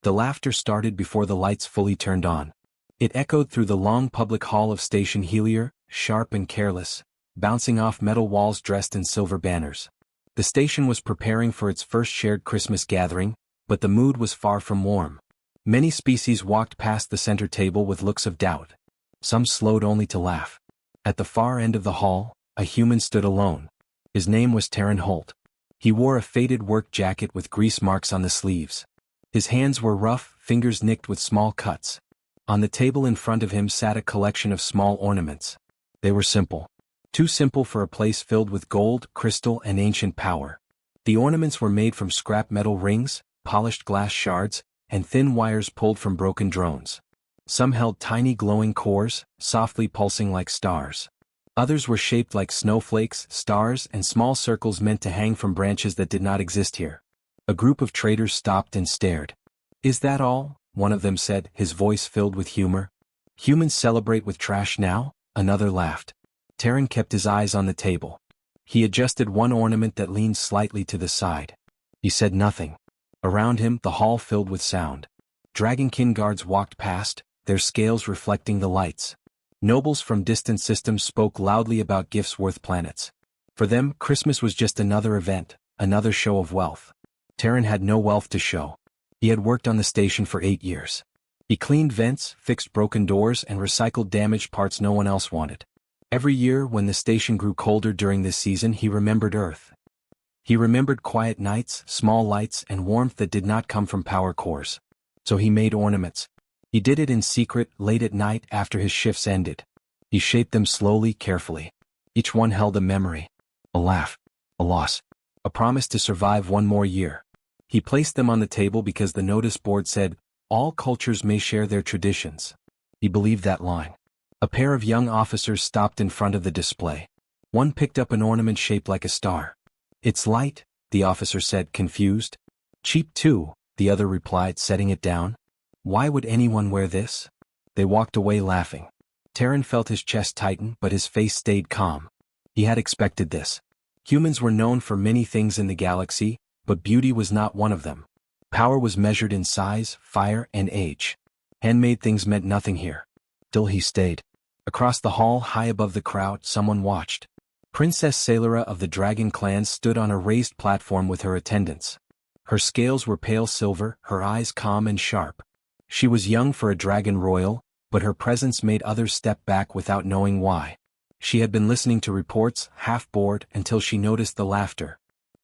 The laughter started before the lights fully turned on. It echoed through the long public hall of Station Helier, sharp and careless, bouncing off metal walls dressed in silver banners. The station was preparing for its first shared Christmas gathering, but the mood was far from warm. Many species walked past the center table with looks of doubt. Some slowed only to laugh. At the far end of the hall, a human stood alone. His name was Terran Holt. He wore a faded work jacket with grease marks on the sleeves. His hands were rough, fingers nicked with small cuts. On the table in front of him sat a collection of small ornaments. They were simple. Too simple for a place filled with gold, crystal, and ancient power. The ornaments were made from scrap metal rings, polished glass shards, and thin wires pulled from broken drones. Some held tiny glowing cores, softly pulsing like stars. Others were shaped like snowflakes, stars, and small circles meant to hang from branches that did not exist here. A group of traders stopped and stared. "Is that all?" one of them said, his voice filled with humor. "Humans celebrate with trash now?" Another laughed. Terran kept his eyes on the table. He adjusted one ornament that leaned slightly to the side. He said nothing. Around him, the hall filled with sound. Dragonkin guards walked past, their scales reflecting the lights. Nobles from distant systems spoke loudly about gifts worth planets. For them, Christmas was just another event, another show of wealth. Terran had no wealth to show. He had worked on the station for 8 years. He cleaned vents, fixed broken doors, and recycled damaged parts no one else wanted. Every year, when the station grew colder during this season, he remembered Earth. He remembered quiet nights, small lights, and warmth that did not come from power cores. So he made ornaments. He did it in secret, late at night after his shifts ended. He shaped them slowly, carefully. Each one held a memory, a laugh, a loss, a promise to survive one more year. He placed them on the table because the notice board said, "All cultures may share their traditions." He believed that line. A pair of young officers stopped in front of the display. One picked up an ornament shaped like a star. "It's light," the officer said, confused. "Cheap too," the other replied, setting it down. "Why would anyone wear this?" They walked away laughing. Terran felt his chest tighten, but his face stayed calm. He had expected this. Humans were known for many things in the galaxy, but beauty was not one of them. Power was measured in size, fire, and age. Handmade things meant nothing here. Still he stayed. Across the hall, high above the crowd, someone watched. Princess Sailora of the Dragon Clan stood on a raised platform with her attendants. Her scales were pale silver, her eyes calm and sharp. She was young for a dragon royal, but her presence made others step back without knowing why. She had been listening to reports, half bored, until she noticed the laughter.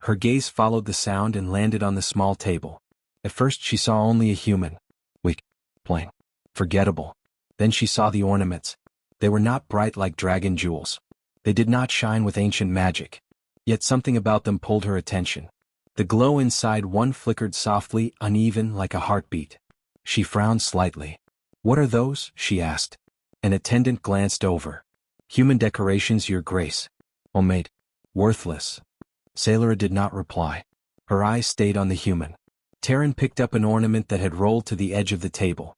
Her gaze followed the sound and landed on the small table. At first she saw only a human. Weak, plain, forgettable. Then she saw the ornaments. They were not bright like dragon jewels. They did not shine with ancient magic. Yet something about them pulled her attention. The glow inside one flickered softly, uneven, like a heartbeat. She frowned slightly. "What are those?" she asked. An attendant glanced over. "Human decorations, Your Grace." "Homemade." "Worthless." Sailora did not reply. Her eyes stayed on the human. Terran picked up an ornament that had rolled to the edge of the table.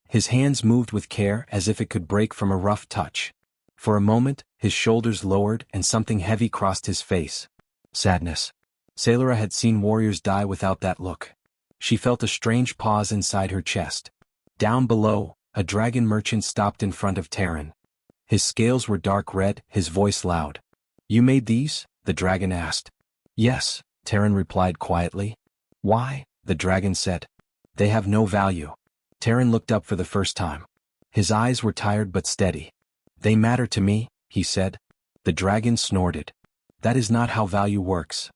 His hands moved with care as if it could break from a rough touch. For a moment, his shoulders lowered and something heavy crossed his face. Sadness. Sailora had seen warriors die without that look. She felt a strange pause inside her chest. Down below, a dragon merchant stopped in front of Terran. His scales were dark red, his voice loud. "You made these?" the dragon asked. "Yes," Terran replied quietly. "Why?" the dragon said. "They have no value." Terran looked up for the first time. His eyes were tired but steady. "They matter to me," he said. The dragon snorted. "That is not how value works."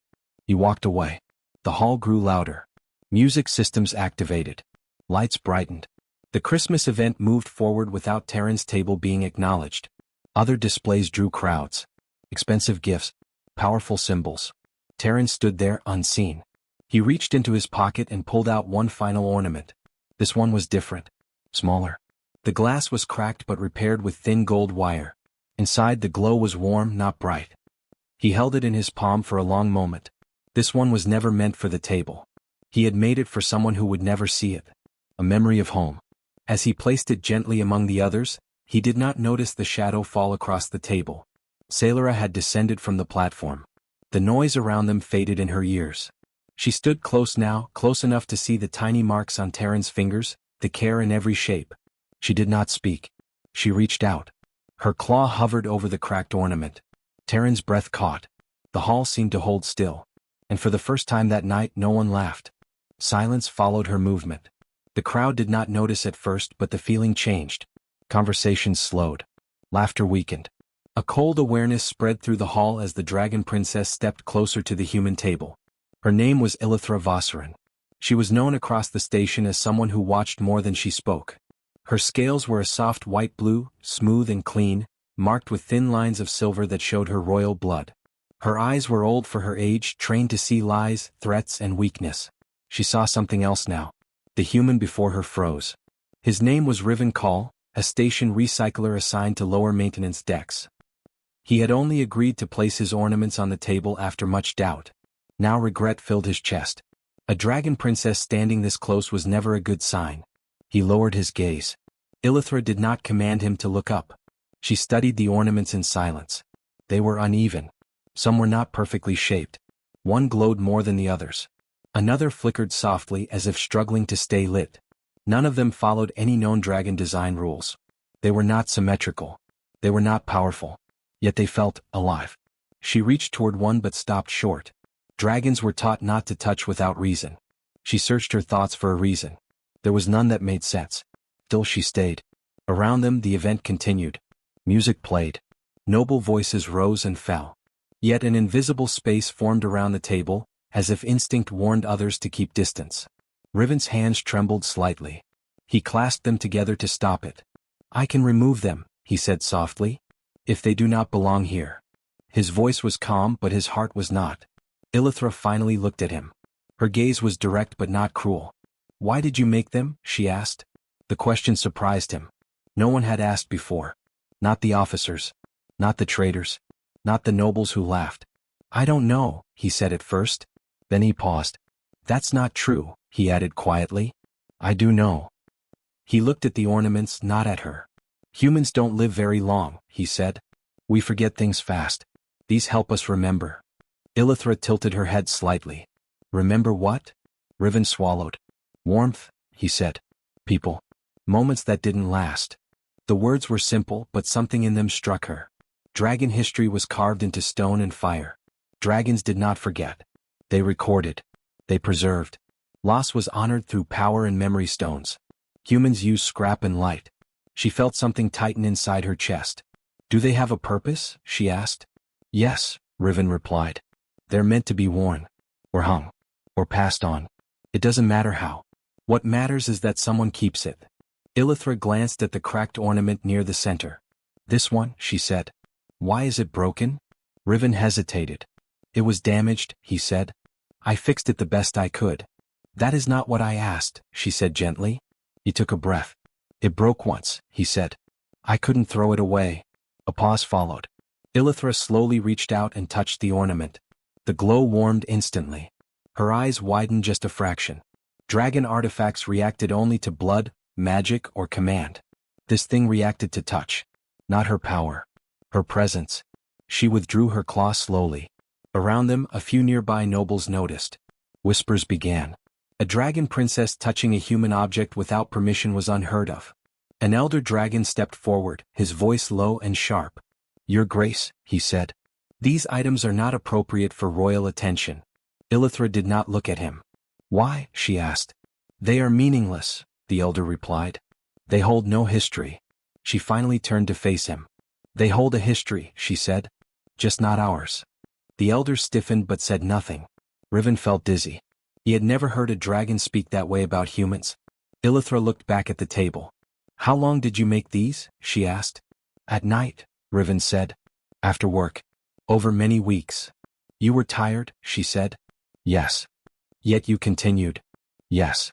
He walked away. The hall grew louder. Music systems activated. Lights brightened. The Christmas event moved forward without Terran's table being acknowledged. Other displays drew crowds. Expensive gifts. Powerful symbols. Terran stood there unseen. He reached into his pocket and pulled out one final ornament. This one was different. Smaller. The glass was cracked but repaired with thin gold wire. Inside, the glow was warm, not bright. He held it in his palm for a long moment. This one was never meant for the table. He had made it for someone who would never see it. A memory of home. As he placed it gently among the others, he did not notice the shadow fall across the table. Sailora had descended from the platform. The noise around them faded in her ears. She stood close now, close enough to see the tiny marks on Terran's fingers, the care in every shape. She did not speak. She reached out. Her claw hovered over the cracked ornament. Terran's breath caught. The hall seemed to hold still. And for the first time that night no one laughed. Silence followed her movement. The crowd did not notice at first, but the feeling changed. Conversations slowed. Laughter weakened. A cold awareness spread through the hall as the dragon princess stepped closer to the human table. Her name was Illithra Vossarin. She was known across the station as someone who watched more than she spoke. Her scales were a soft white blue, smooth and clean, marked with thin lines of silver that showed her royal blood. Her eyes were old for her age, trained to see lies, threats and weakness. She saw something else now. The human before her froze. His name was Riven Call, a station recycler assigned to lower maintenance decks. He had only agreed to place his ornaments on the table after much doubt. Now regret filled his chest. A dragon princess standing this close was never a good sign. He lowered his gaze. Illithra did not command him to look up. She studied the ornaments in silence. They were uneven. Some were not perfectly shaped. One glowed more than the others. Another flickered softly as if struggling to stay lit. None of them followed any known dragon design rules. They were not symmetrical. They were not powerful. Yet they felt alive. She reached toward one but stopped short. Dragons were taught not to touch without reason. She searched her thoughts for a reason. There was none that made sense. Still she stayed. Around them the event continued. Music played. Noble voices rose and fell. Yet an invisible space formed around the table, as if instinct warned others to keep distance. Riven's hands trembled slightly. He clasped them together to stop it. "I can remove them," he said softly. "If they do not belong here." His voice was calm but his heart was not. Illithra finally looked at him. Her gaze was direct but not cruel. "Why did you make them?" she asked. The question surprised him. No one had asked before. Not the officers. Not the traders. Not the nobles who laughed. "I don't know," he said at first. Then he paused. "That's not true," he added quietly. "I do know." He looked at the ornaments, not at her. "Humans don't live very long," he said. "We forget things fast. These help us remember." Illithra tilted her head slightly. "Remember what?" Riven swallowed. "Warmth," he said. "People. Moments that didn't last." The words were simple, but something in them struck her. Dragon history was carved into stone and fire. Dragons did not forget. They recorded. They preserved. Loss was honored through power and memory stones. Humans used scrap and light. She felt something tighten inside her chest. "Do they have a purpose?" she asked. "Yes," Riven replied. "They're meant to be worn. Or hung. Or passed on. It doesn't matter how. What matters is that someone keeps it." Illithra glanced at the cracked ornament near the center. "This one," she said. "Why is it broken?" Riven hesitated. "It was damaged," he said. "I fixed it the best I could." "That is not what I asked," she said gently. He took a breath. "It broke once," he said. "I couldn't throw it away." A pause followed. Illithra slowly reached out and touched the ornament. The glow warmed instantly. Her eyes widened just a fraction. Dragon artifacts reacted only to blood, magic, or command. This thing reacted to touch. Not her power. Her presence. She withdrew her claw slowly. Around them, a few nearby nobles noticed. Whispers began. A dragon princess touching a human object without permission was unheard of. An elder dragon stepped forward, his voice low and sharp. "Your Grace," he said. "These items are not appropriate for royal attention." Illithra did not look at him. "Why?" she asked. "They are meaningless," the elder replied. "They hold no history." She finally turned to face him. "They hold a history," she said. "Just not ours." The elder stiffened but said nothing. Riven felt dizzy. He had never heard a dragon speak that way about humans. Illithra looked back at the table. "How long did you make these?" she asked. "At night," Riven said. "After work. Over many weeks." "You were tired?" she said. "Yes." "Yet you continued." "Yes."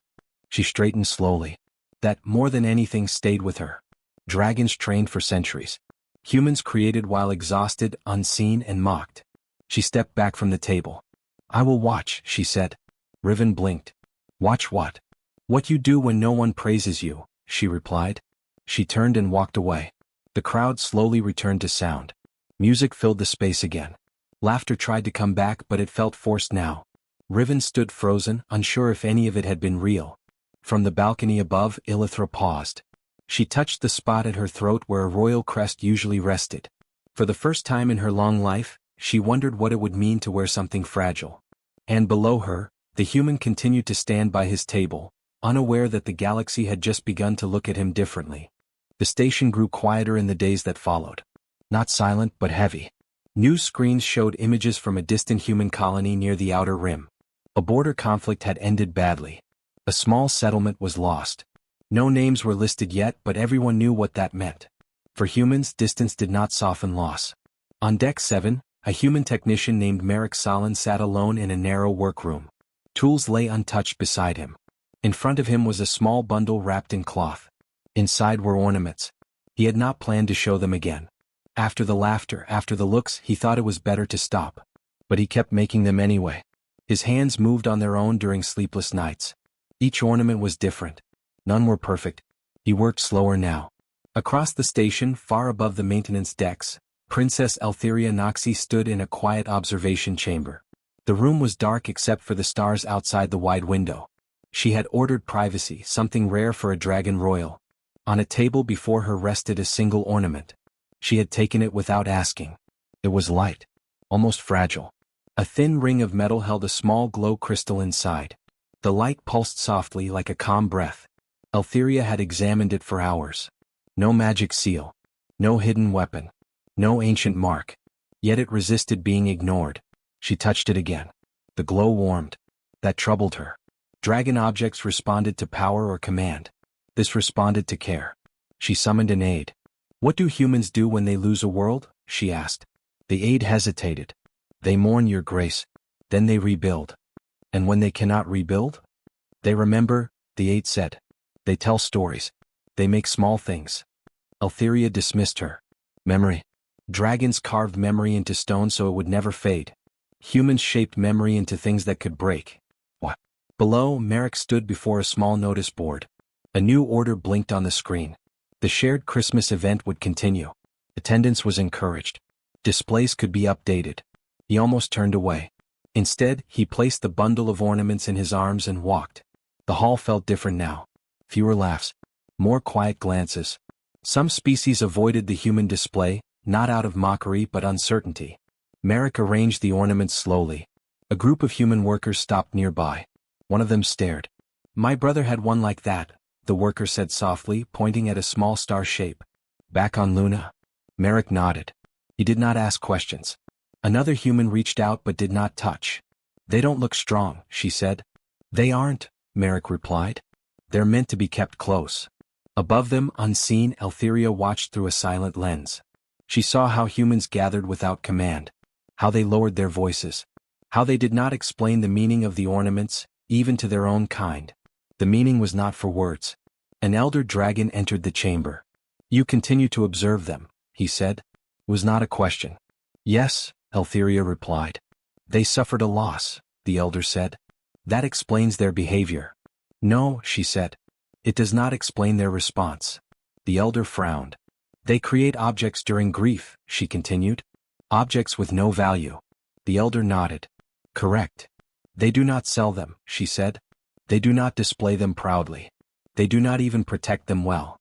She straightened slowly. That, more than anything, stayed with her. Dragons trained for centuries. Humans created while exhausted, unseen, and mocked. She stepped back from the table. "I will watch," she said. Riven blinked. "Watch what?" "What you do when no one praises you," she replied. She turned and walked away. The crowd slowly returned to sound. Music filled the space again. Laughter tried to come back but it felt forced now. Riven stood frozen, unsure if any of it had been real. From the balcony above, Illithra paused. She touched the spot at her throat where a royal crest usually rested. For the first time in her long life, she wondered what it would mean to wear something fragile. And below her, the human continued to stand by his table, unaware that the galaxy had just begun to look at him differently. The station grew quieter in the days that followed. Not silent but heavy. News screens showed images from a distant human colony near the outer rim. A border conflict had ended badly. A small settlement was lost. No names were listed yet, but everyone knew what that meant. For humans, distance did not soften loss. On Deck 7, a human technician named Merrick Solon sat alone in a narrow workroom. Tools lay untouched beside him. In front of him was a small bundle wrapped in cloth. Inside were ornaments. He had not planned to show them again. After the laughter, after the looks, he thought it was better to stop. But he kept making them anyway. His hands moved on their own during sleepless nights. Each ornament was different. None were perfect. He worked slower now. Across the station, far above the maintenance decks, Princess Eltheria Noxie stood in a quiet observation chamber. The room was dark except for the stars outside the wide window. She had ordered privacy, something rare for a dragon royal. On a table before her rested a single ornament. She had taken it without asking. It was light. Almost fragile. A thin ring of metal held a small glow crystal inside. The light pulsed softly like a calm breath. Eltheria had examined it for hours. No magic seal. No hidden weapon. No ancient mark. Yet it resisted being ignored. She touched it again. The glow warmed. That troubled her. Dragon objects responded to power or command. This responded to care. She summoned an aide. "What do humans do when they lose a world?" she asked. The aide hesitated. "They mourn, your grace. Then they rebuild." "And when they cannot rebuild?" "They remember," the aide said. "They tell stories. They make small things." Eltheria dismissed her. Memory. Dragons carved memory into stone so it would never fade. Humans shaped memory into things that could break. What? Below, Merrick stood before a small notice board. A new order blinked on the screen. The shared Christmas event would continue. Attendance was encouraged. Displays could be updated. He almost turned away. Instead, he placed the bundle of ornaments in his arms and walked. The hall felt different now. Fewer laughs. More quiet glances. Some species avoided the human display, not out of mockery but uncertainty. Merrick arranged the ornaments slowly. A group of human workers stopped nearby. One of them stared. "My brother had one like that," the worker said softly, pointing at a small star shape. "Back on Luna?" Merrick nodded. He did not ask questions. Another human reached out but did not touch. "They don't look strong," she said. "They aren't," Merrick replied. "They're meant to be kept close." Above them, unseen, Eltheria watched through a silent lens. She saw how humans gathered without command. How they lowered their voices. How they did not explain the meaning of the ornaments, even to their own kind. The meaning was not for words. An elder dragon entered the chamber. "You continue to observe them," he said. It was not a question. "Yes," Eltheria replied. "They suffered a loss," the elder said. "That explains their behavior." "No," she said. "It does not explain their response." The elder frowned. "They create objects during grief," she continued. "Objects with no value." The elder nodded. "Correct. They do not sell them," she said. "They do not display them proudly. They do not even protect them well."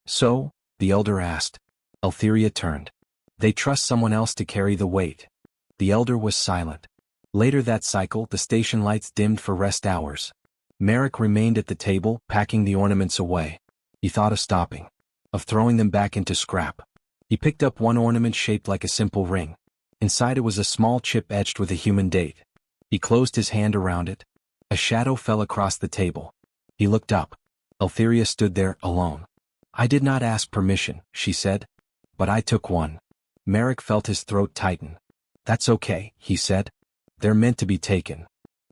"So?" the elder asked. Eltheria turned. "They trust someone else to carry the weight." The elder was silent. Later that cycle, the station lights dimmed for rest hours. Merrick remained at the table, packing the ornaments away. He thought of stopping. Of throwing them back into scrap. He picked up one ornament shaped like a simple ring. Inside it was a small chip etched with a human date. He closed his hand around it. A shadow fell across the table. He looked up. Eltheria stood there, alone. "I did not ask permission," she said. "But I took one." Merrick felt his throat tighten. "That's okay," he said. "They're meant to be taken."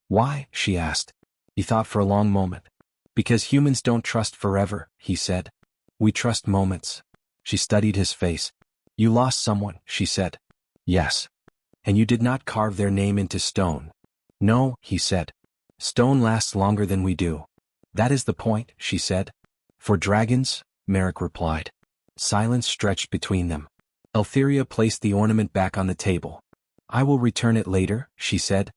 "Why?" she asked. He thought for a long moment. "Because humans don't trust forever," he said. "We trust moments." She studied his face. "You lost someone," she said. "Yes." "And you did not carve their name into stone." "No," he said. "Stone lasts longer than we do." "That is the point," she said. "For dragons," Merrick replied. Silence stretched between them. Eltheria placed the ornament back on the table. "I will return it later," she said.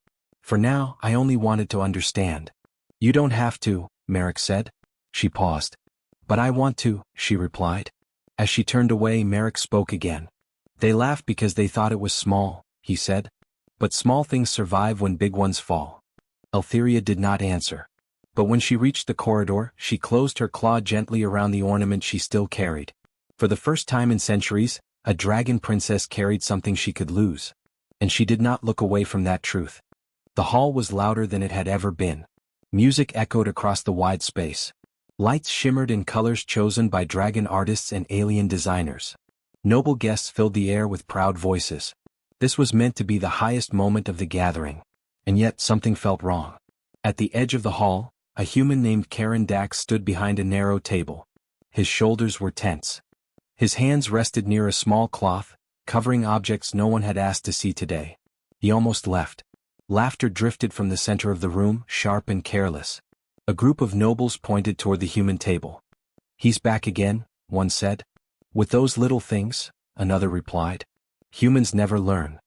For now, I only wanted to understand. You don't have to, Merrick said. She paused. But I want to, she replied. As she turned away, Merrick spoke again. They laughed because they thought it was small, he said. But small things survive when big ones fall. Eltheria did not answer. But when she reached the corridor, she closed her claw gently around the ornament she still carried. For the first time in centuries, a dragon princess carried something she could lose. And she did not look away from that truth. The hall was louder than it had ever been. Music echoed across the wide space. Lights shimmered in colors chosen by dragon artists and alien designers. Noble guests filled the air with proud voices. This was meant to be the highest moment of the gathering. And yet something felt wrong. At the edge of the hall, a human named Karen Dax stood behind a narrow table. His shoulders were tense. His hands rested near a small cloth, covering objects no one had asked to see today. He almost left. Laughter drifted from the center of the room, sharp and careless. A group of nobles pointed toward the human table. He's back again, one said. With those little things, another replied. Humans never learn.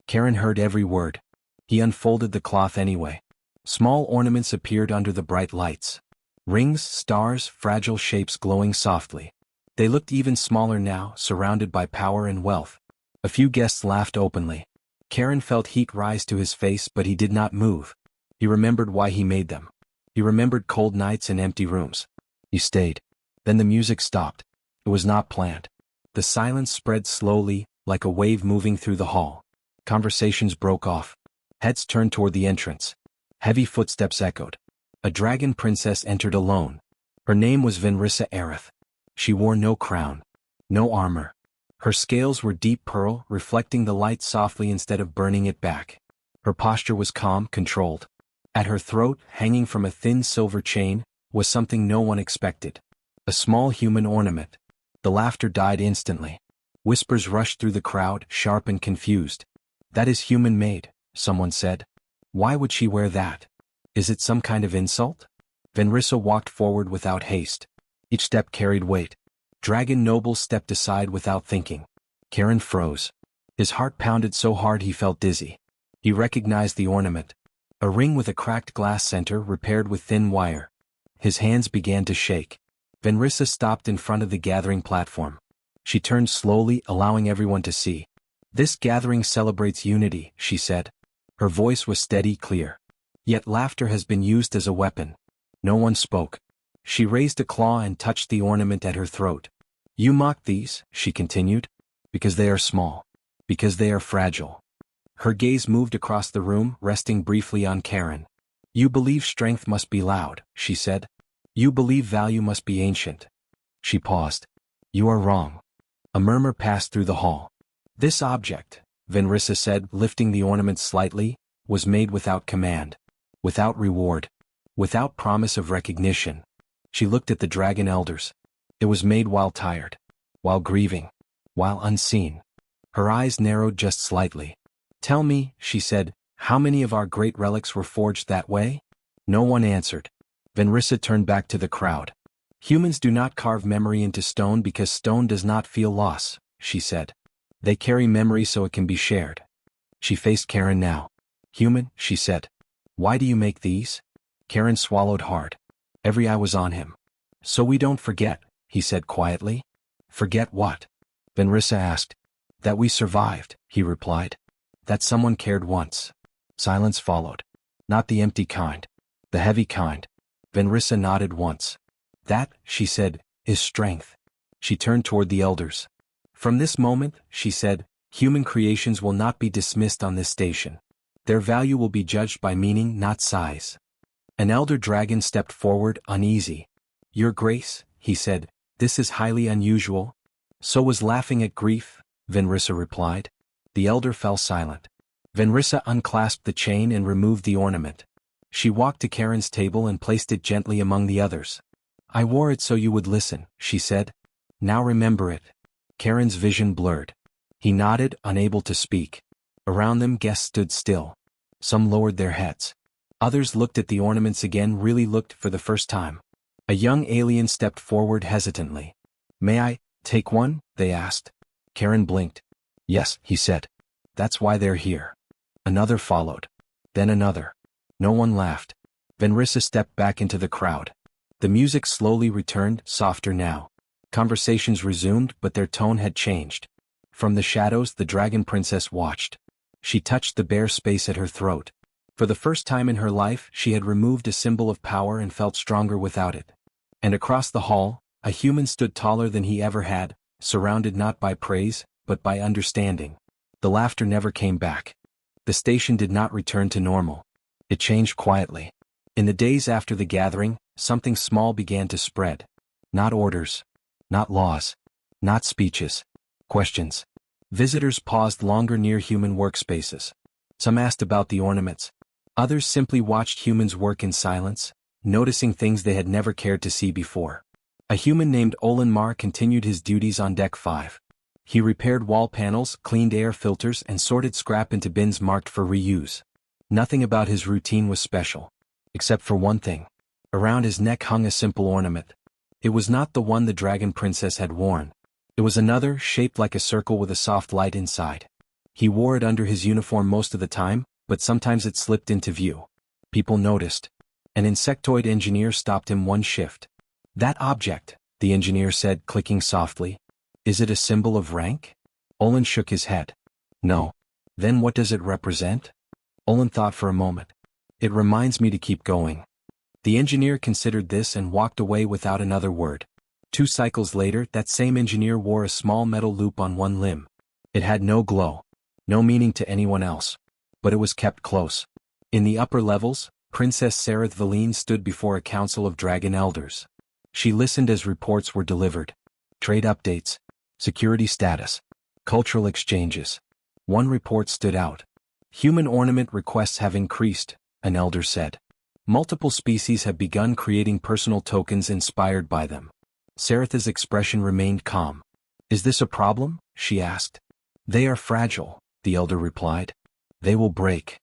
Karen heard every word. He unfolded the cloth anyway. Small ornaments appeared under the bright lights. Rings, stars, fragile shapes glowing softly. They looked even smaller now, surrounded by power and wealth. A few guests laughed openly. Karen felt heat rise to his face, but he did not move. He remembered why he made them. He remembered cold nights and empty rooms. He stayed. Then the music stopped. It was not planned. The silence spread slowly, like a wave moving through the hall. Conversations broke off. Heads turned toward the entrance. Heavy footsteps echoed. A dragon princess entered alone. Her name was Venrissa Aerith. She wore no crown. No armor. Her scales were deep pearl, reflecting the light softly instead of burning it back. Her posture was calm, controlled. At her throat, hanging from a thin silver chain, was something no one expected. A small human ornament. The laughter died instantly. Whispers rushed through the crowd, sharp and confused. That is human-made, someone said. Why would she wear that? Is it some kind of insult? Venrissa walked forward without haste. Each step carried weight. Dragon nobles stepped aside without thinking. Karen froze. His heart pounded so hard he felt dizzy. He recognized the ornament. A ring with a cracked glass center repaired with thin wire. His hands began to shake. Venrissa stopped in front of the gathering platform. She turned slowly, allowing everyone to see. This gathering celebrates unity, she said. Her voice was steady, clear. Yet laughter has been used as a weapon. No one spoke. She raised a claw and touched the ornament at her throat. You mock these, she continued, because they are small. Because they are fragile. Her gaze moved across the room, resting briefly on Karen. You believe strength must be loud, she said. You believe value must be ancient. She paused. You are wrong. A murmur passed through the hall. This object, Venrissa said, lifting the ornament slightly, was made without command. Without reward. Without promise of recognition. She looked at the dragon elders. It was made while tired. While grieving. While unseen. Her eyes narrowed just slightly. Tell me, she said, how many of our great relics were forged that way? No one answered. Venrissa turned back to the crowd. Humans do not carve memory into stone because stone does not feel loss, she said. They carry memory so it can be shared. She faced Karen now. Human, she said. Why do you make these? Karen swallowed hard. Every eye was on him. So we don't forget, he said quietly. Forget what? Venrissa asked. That we survived, he replied. That someone cared once. Silence followed. Not the empty kind. The heavy kind. Venrissa nodded once. That, she said, is strength. She turned toward the elders. From this moment, she said, human creations will not be dismissed on this station. Their value will be judged by meaning, not size. An elder dragon stepped forward, uneasy. Your Grace, he said, this is highly unusual. So was laughing at grief, Venrissa replied. The elder fell silent. Venrissa unclasped the chain and removed the ornament. She walked to Karen's table and placed it gently among the others. I wore it so you would listen, she said. Now remember it. Karen's vision blurred. He nodded, unable to speak. Around them guests stood still. Some lowered their heads. Others looked at the ornaments again, really looked for the first time. A young alien stepped forward hesitantly. May I take one? They asked. Karen blinked. Yes, he said. That's why they're here. Another followed. Then another. No one laughed. Venrissa stepped back into the crowd. The music slowly returned, softer now. Conversations resumed, but their tone had changed. From the shadows, the dragon princess watched. She touched the bare space at her throat. For the first time in her life, she had removed a symbol of power and felt stronger without it. And across the hall, a human stood taller than he ever had, surrounded not by praise, but by understanding. The laughter never came back. The station did not return to normal. It changed quietly. In the days after the gathering, something small began to spread. Not orders. Not laws. Not speeches. Questions. Visitors paused longer near human workspaces. Some asked about the ornaments. Others simply watched humans work in silence, noticing things they had never cared to see before. A human named Olenmar continued his duties on Deck 5. He repaired wall panels, cleaned air filters, and sorted scrap into bins marked for reuse. Nothing about his routine was special. Except for one thing. Around his neck hung a simple ornament. It was not the one the dragon princess had worn. It was another, shaped like a circle with a soft light inside. He wore it under his uniform most of the time, but sometimes it slipped into view. People noticed. An insectoid engineer stopped him one shift. "That object," the engineer said, clicking softly. "Is it a symbol of rank?" Olin shook his head. "No." "Then what does it represent?" Olin thought for a moment. "It reminds me to keep going." The engineer considered this and walked away without another word. 2 cycles later, that same engineer wore a small metal loop on one limb. It had no glow. No meaning to anyone else. But it was kept close. In the upper levels, Princess Sareth Valine stood before a council of dragon elders. She listened as reports were delivered. Trade updates. Security status. Cultural exchanges. One report stood out. "Human ornament requests have increased," an elder said. "Multiple species have begun creating personal tokens inspired by them." Sareth's expression remained calm. "Is this a problem?" she asked. "They are fragile," the elder replied. "They will break."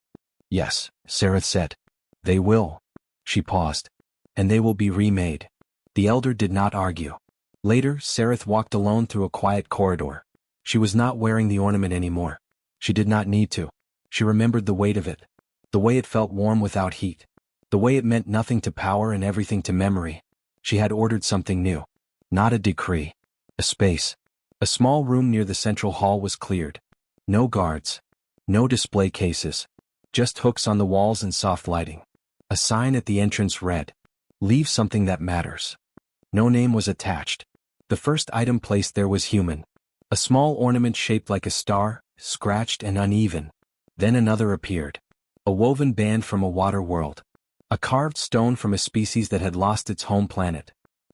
"Yes," Sareth said. "They will." She paused. "And they will be remade." The elder did not argue. Later, Sareth walked alone through a quiet corridor. She was not wearing the ornament anymore. She did not need to. She remembered the weight of it. The way it felt warm without heat. The way it meant nothing to power and everything to memory. She had ordered something new. Not a decree. A space. A small room near the central hall was cleared. No guards. No display cases. Just hooks on the walls and soft lighting. A sign at the entrance read, "Leave something that matters." No name was attached. The first item placed there was human. A small ornament shaped like a star, scratched and uneven. Then another appeared. A woven band from a water world. A carved stone from a species that had lost its home planet.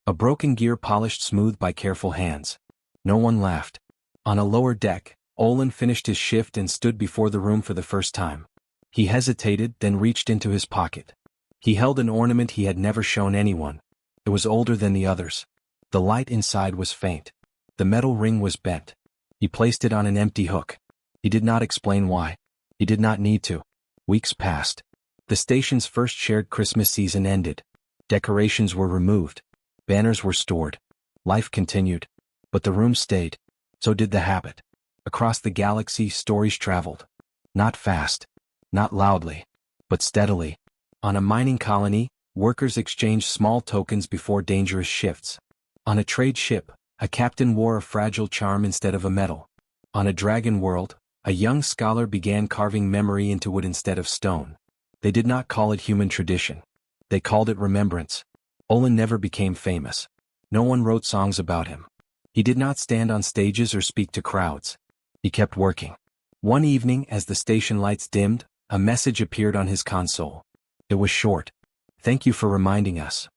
A broken gear polished smooth by careful hands. No one laughed. On a lower deck, Olin finished his shift and stood before the room for the first time. He hesitated, then reached into his pocket. He held an ornament he had never shown anyone. It was older than the others. The light inside was faint. The metal ring was bent. He placed it on an empty hook. He did not explain why. He did not need to. Weeks passed. The station's first shared Christmas season ended. Decorations were removed. Banners were stored. Life continued. But the room stayed. So did the habit. Across the galaxy, stories traveled. Not fast. Not loudly. But steadily. On a mining colony, workers exchanged small tokens before dangerous shifts. On a trade ship, a captain wore a fragile charm instead of a medal. On a dragon world, a young scholar began carving memory into wood instead of stone. They did not call it human tradition. They called it remembrance. Olin never became famous. No one wrote songs about him. He did not stand on stages or speak to crowds. He kept working. One evening, as the station lights dimmed, a message appeared on his console. It was short. "Thank you for reminding us."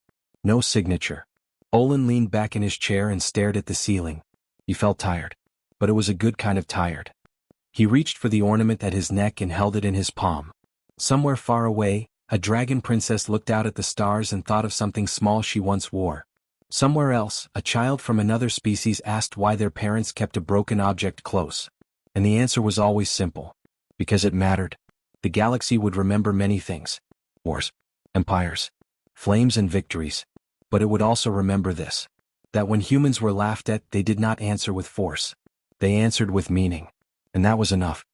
No signature. Olin leaned back in his chair and stared at the ceiling. He felt tired. But it was a good kind of tired. He reached for the ornament at his neck and held it in his palm. Somewhere far away, a dragon princess looked out at the stars and thought of something small she once wore. Somewhere else, a child from another species asked why their parents kept a broken object close. And the answer was always simple. Because it mattered. The galaxy would remember many things. Wars. Empires. Flames and victories. But it would also remember this. That when humans were laughed at, they did not answer with force. They answered with meaning. And that was enough.